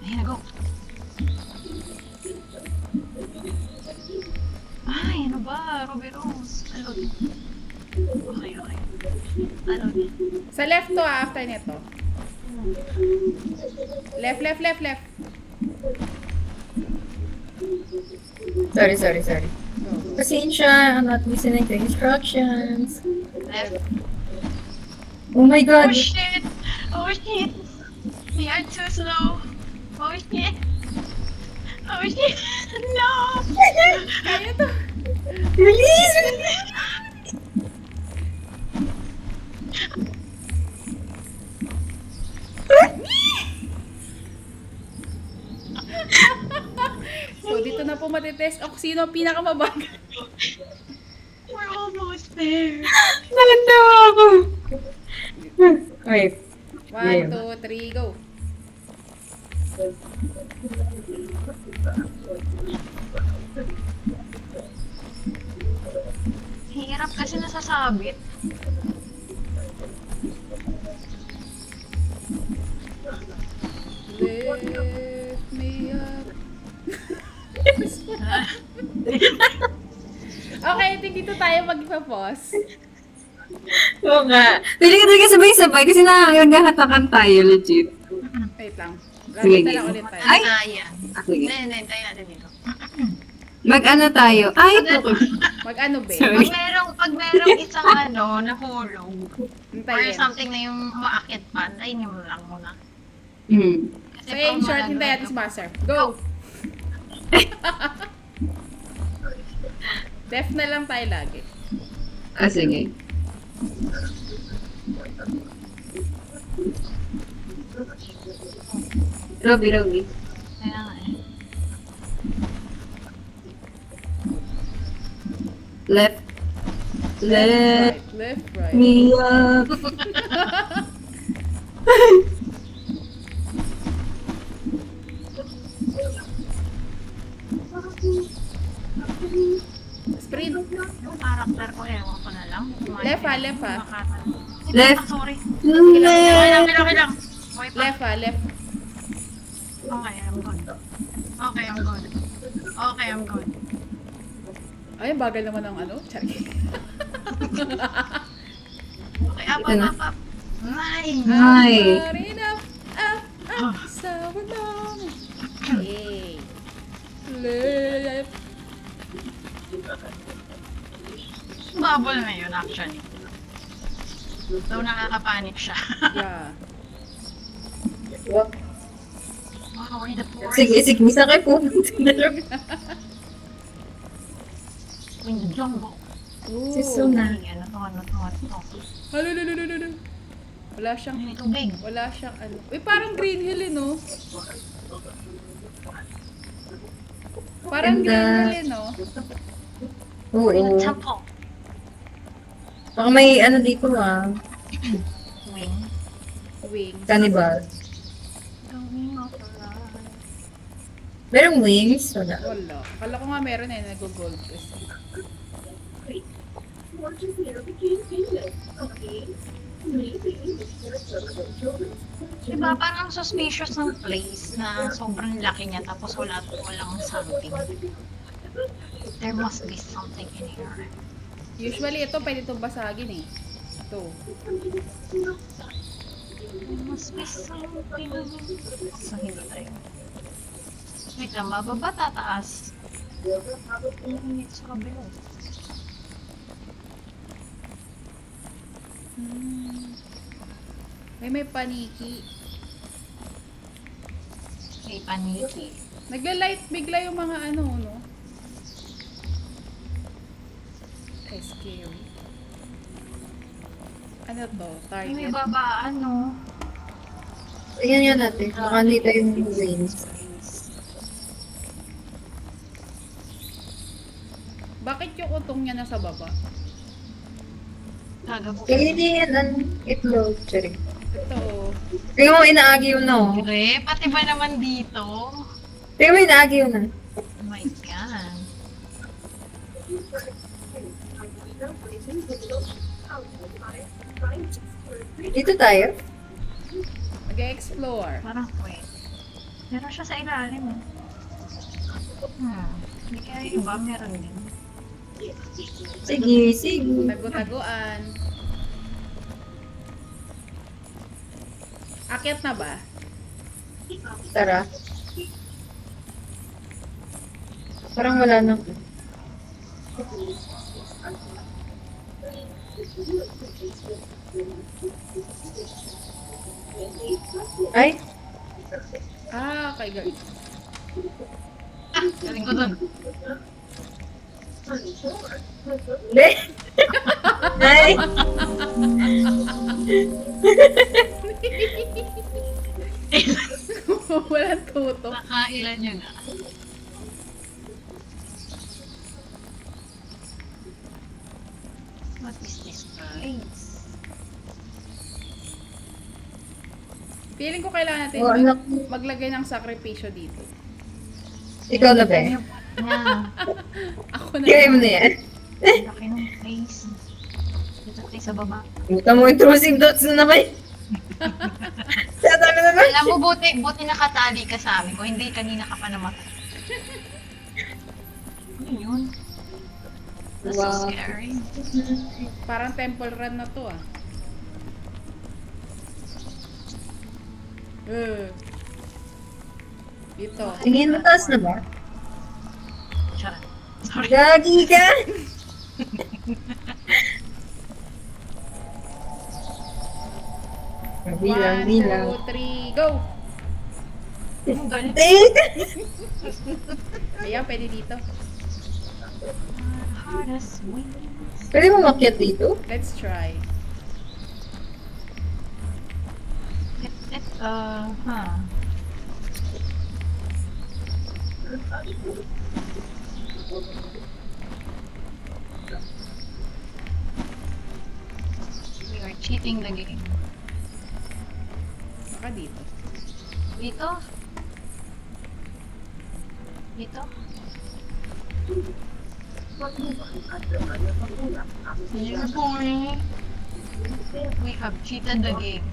Ayun na, go. Ay, ano ba? Ruby Rose. Alod. Okay. Alod. Sa left to after nito. Left. Sorry. Go. Pasensya, I'm not listening to instructions. Left. Oh my Oh, god. shit! We are too slow. Oh, shit! No! Kaya to. Release! So, dito na po matitest ako sino ang pinakamabagal. We're almost there. Nalatawa ako. Wait. 1, 2, 3, go. Hirap kasi nasasabit. Lift me up. Okay, I think dito tayo magpa-pause. Oo nga. Pili ka talaga sabay-sabay kasi nakakagahatakan tayo, legit. Wait lang. Sige, Lapit na lang ulit tayo. Ay! Kaya. Sige. Hindi, tayo natin dito. Mag-ano tayo? Ay, ito. Mag-ano, be? Sorry. Pag merong isang nahulog, or Hintayin. something na yung umaakit pa, ayun mo lang muna. Kasi So, in pag short, malaglag hintayin natin si Master. Go! Left na lang tayo lagi. Sige. Robi. Kaya nga eh. Left. Right. Left, right. Mia. Sprint. Yung character ko, ewan ko na lang. Left ha, left ha. Left. Sorry. Left. Okay lang. Okay pa. Left ha, left. Okay, I'm good. Okay, I'm good. Okay, I'm good. Ay, ang bagal naman ng ano. Chari. Okay, up, Ano? up, up. Nice! Ay. So long. Yay. Left. Bubble na yun, actually. So, nakakapanik siya. Yeah. Wow. Wow, read the forest. Sige, sige. Misa kayo pumunta na lang. In the jungle. Ooh. Si Suna. Ay, ano to. Halululululu. Wala siyang, May tubig. wala siyang ano. Uy, parang Green Hill eh, no? Parang Ganda. Green Hill eh, no? Oo. In the temple. Baka may ano dito ah. Wing. Wings. Cannibal. The wing of life. Merong wings? Wala. Wala. Kala ko nga meron eh, nag-gold kasi. Diba, parang suspicious ng place na sobrang laki niya tapos walang something. There must be something in here. Usually ito, pwede itong basagin eh. Ito. There must be something. So, hindi tayo. Wait lang, bababa, tataas. Sa kabila. May paniki. May paniki. Nagla-light bigla yung mga ano, no? Ay, scary. Ano to? Ay, may Target? babaan, no? Tingnan nga natin. Baka dito yung wings. Bakit yung utong niya nasa baba? Gagabo. Hindi yan ang itlog. Sorry. Ito, oh. Tingnan mo, inaagi yun na oh. Pre, pati ba naman dito? Tingnan mo, inaagi yun na. Oh my God. Dito tayo. Mag-explore. Parang, wait. Meron siya sa ilalim. Hindi kaya yung iba meron din. Sige, sige. Tago-taguan. Akyat na ba? Tara. Parang wala nang... Ay, Ah, kay guys. Galing ko dun. hindi. Ay, Walang tuto. Nakailan yun ah. What is this place? Feeling ko kailangan natin oh, anak. maglagay ng sakripisyo dito. Ikaw na ba? Yan. Ako na. Kaya mo na yan. Laki ng place. Dito tayo sa baba. Puta mo, intrusive thoughts na naman. Sa dami na lang. Alam mo, buti nakatali ka sa amin. Kung hindi, kanina ka pa namatay. Ano yun? That's so Wow. scary. Parang temple run na to ah. Dito. Tingin mo taas na ba? Charot. Sorry. Gagi ka! Bilang, 1, bilang. 2, 3, go! Ang galing. Teka! Ayan, pwede dito. Hardest wings. Pwede mo makyat dito? Let's try. Huh. Cheating the game. Baka dito. Dito. Dito. Yes, boy. We have cheated the game.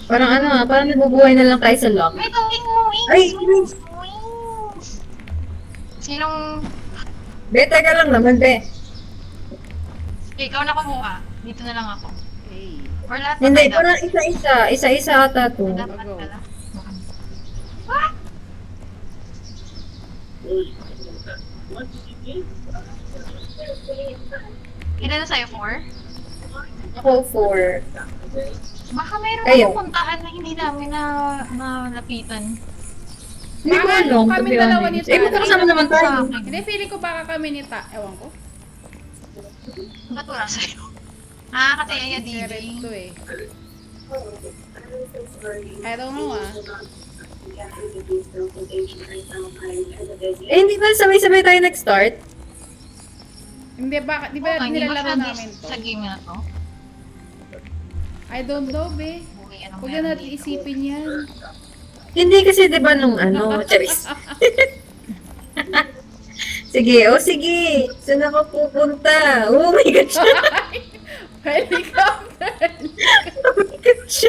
Parang ano parang nabubuhay na lang tayo sa lock. Wait, wings! Ay, Wings! Wings! Sinong... Be, teka lang naman, be. Ikaw na kumuha. Dito na lang ako. Hey. Or lahat Hindi, tayo parang isa-isa. Isa-isa ata to. dapat Go. pala. What? Ilan na sa'yo? 4? Ako 4. Baka mayroon Kayo? akong puntahan na hindi namin nalapitan. Hindi ko Baka alam. kami to be dalawa honest. ni Eh, magkakasama naman tayo. Sa akin. Hindi, feeling ko baka kami ni Ewan ko. Ba't wala sa'yo? Ah, kasi Aya Share DJ. to eh. I don't know ah. Eh, hindi ba sabay-sabay tayo nag-start? Hindi ba, di ba Okay, hindi ba nilalaro siya namin to? sa game na to? I don't know, be. Uy, anong Huwag na meron natin dito? isipin yan. Hindi kasi 'di ba nung ano, Charis. Sige, sige. Saan ako pupunta? Oh my gosh. Helicopter! Oh my gosh.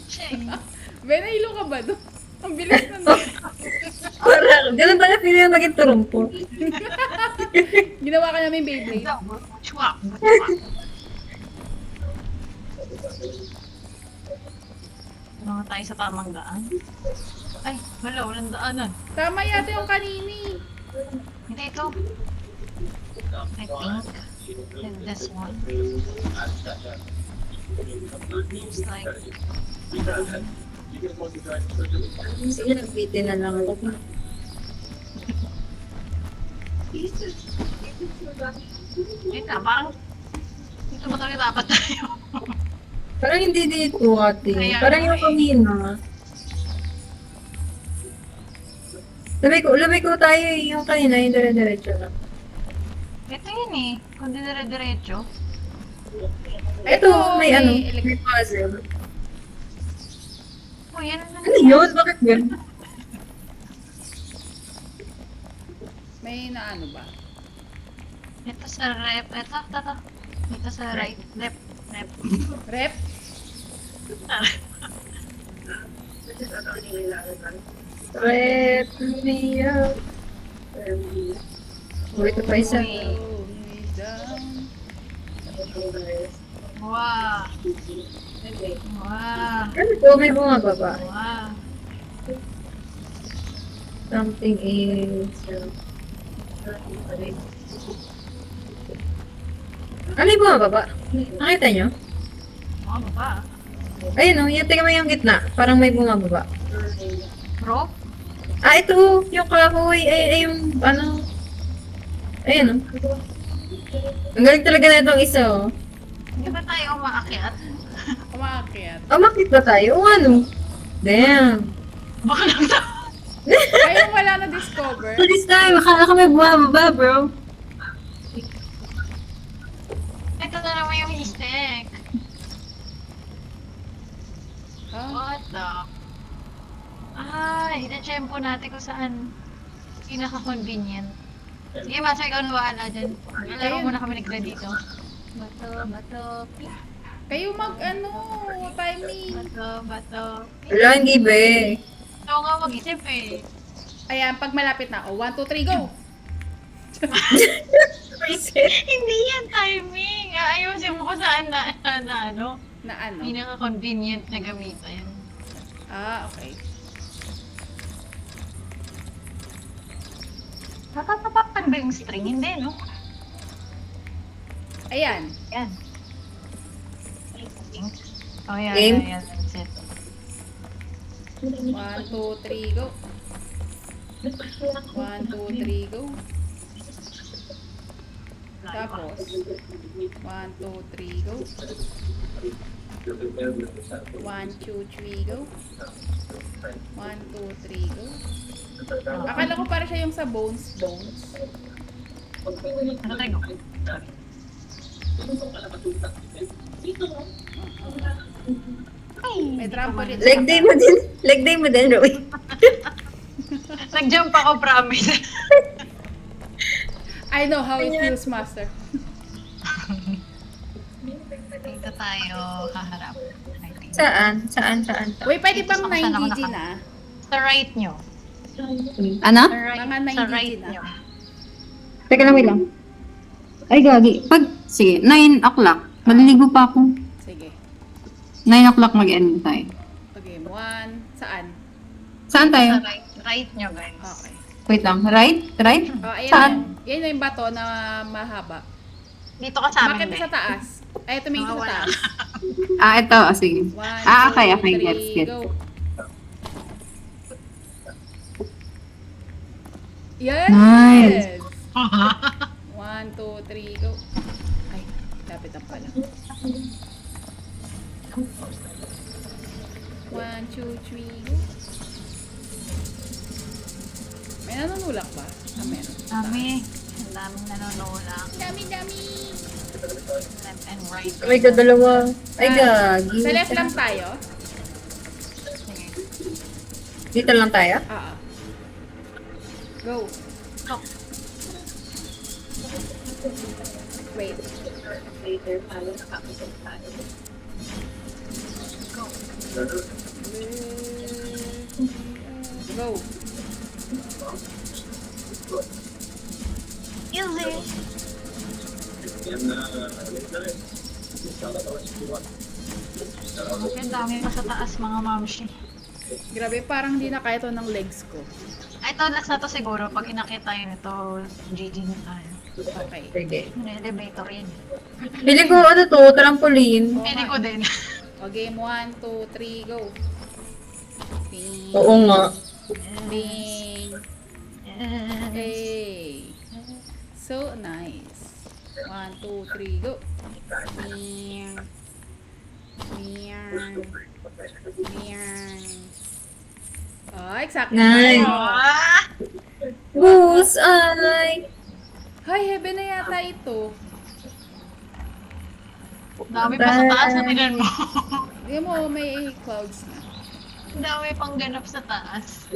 Check. Be, nahilo ka ba doon? Ang bilis na doon. Parang, ganun pala feeling yung maging turumpo. Ginawa ka namin Beyblade. Chua. Mga tayo sa tamang daan. Ay, wala, walang daanan. Tama yata yung kanini. Hindi ito. I think. And this one. Looks like... Sige, nag-bitin na lang ako. Wait na, parang... Dito ba talaga dapat tayo? Parang hindi dito, ate. Kaya Parang nga yung eh. kanina. Labay ko tayo yung kanina, yung dire-diretso lang. Ito yun eh. Kung dire-diretso. Ito, may ano, elec- may puzzle. Oh, yan na Ano yun? Bakit ganun? May naano ba? Ito sa rep. Ito. Ito sa right. Left. Rep? Let me up. Wait, ito pa isa. Uy. Oh, me down. Wow. Wow. Ano to? May bumababa. Wow. Something is... Ano yung bumababa? Nakita nyo? Ano ba? Ayun o, yung tingnan mo yung gitna. Parang may bumababa. Bro? Ah, ito! Yung kahoy. Ay, yung ano... Ayun o. Ang galing talaga na itong isa o. Hindi ba tayo umaakyat? Umakyat. Umakit ba tayo? O ano? Damn! Baka lang tayo. Ayun, wala na discover. So this time, akala ka may bumababa, bro. Ito na naman yung istek. Ah, What the? Ah, ina-tempo natin kung saan pinaka-convenient. Sige, Master, ikaw na bahala dyan. Laro muna kami nag-ready dito. Bato, kayo mag-ano, timing. bato. Wala, hindi be. Ikaw nga mag-isip eh. Ayan, pag malapit na ako, 1, 2, 3, go! Hindi yan timing. Ayusin mo kung saan na ano, Na ano? pinaka-convenient na gamitan. Ah, okay. Nakatapakan ba yung string? Hindi, no? Ayan. Yan. I think. Oh, yan, Game? yan, that's it. 1, 2, 3, go. 1, 2, 3, go. Tapos, 1, 2, 3, go. 1, 2, 3, go. 1, 2, 3, go. Akala ko para siya yung sa bones. Ano tayo? 1, May trampoline. Leg day mo din. Leg day mo din, Roy. Nag-jump ako, promise. I know how it feels, master. Dito tayo haharap. I think. Saan? Uy, pwede bang Saan ako 9 GG na? Sa right nyo. Ano? Sa right, Mga sa 9 right na. nyo. Teka lang, wait lang. Ay, gagi. Sige, 9 o'clock. Maliligo pa ako. Sige. 9 o'clock mag-end tayo. Okay, 1. Saan? Saan Sa tayo? right nyo, guys. Okay. Wait lang. Right? Oh, ayan Saan? Yan na yung bato na mahaba. Dito ka sa Bakit amin, sa taas? Ay, tumingin ka sa Wala. taas. Ito. Sige. 1, Okay. 2, 3, Gets. go. Yes! Nice. 1, 2, 3, go. Ay, lapit ang pala. 1, 2, 3, go. May nanunulak ba? Ah, meron. Dami. Ang daming nanonulak. Dami! Left and right. May dalawa. Ay, gagi. Sa left lang tayo? Sige. Dito lang tayo? Oo. Go. Go. Wait. Go. Go. Easy. Ang dami pa sa taas, mga mamshi. Grabe, parang di na kaya to ng legs ko. Ay, ito, last na to siguro. Pag inakit tayo nito, GG na tayo. Okay. Sige. Yung elevator yun. Pili ko, ano to, trampoline. Pili ko din. O, game 1, 2, 3, go. Bing. Oo nga. Bing. Hey. So nice. 1, 2, 3, go. Bing. Bing. Bing. Oh, exactly. Nice. Ah! Bullseye! Hi, heaven na yata ito. Dami pa sa taas na tinan mo. Hindi mo, may clouds na. Dami pang ganap sa taas.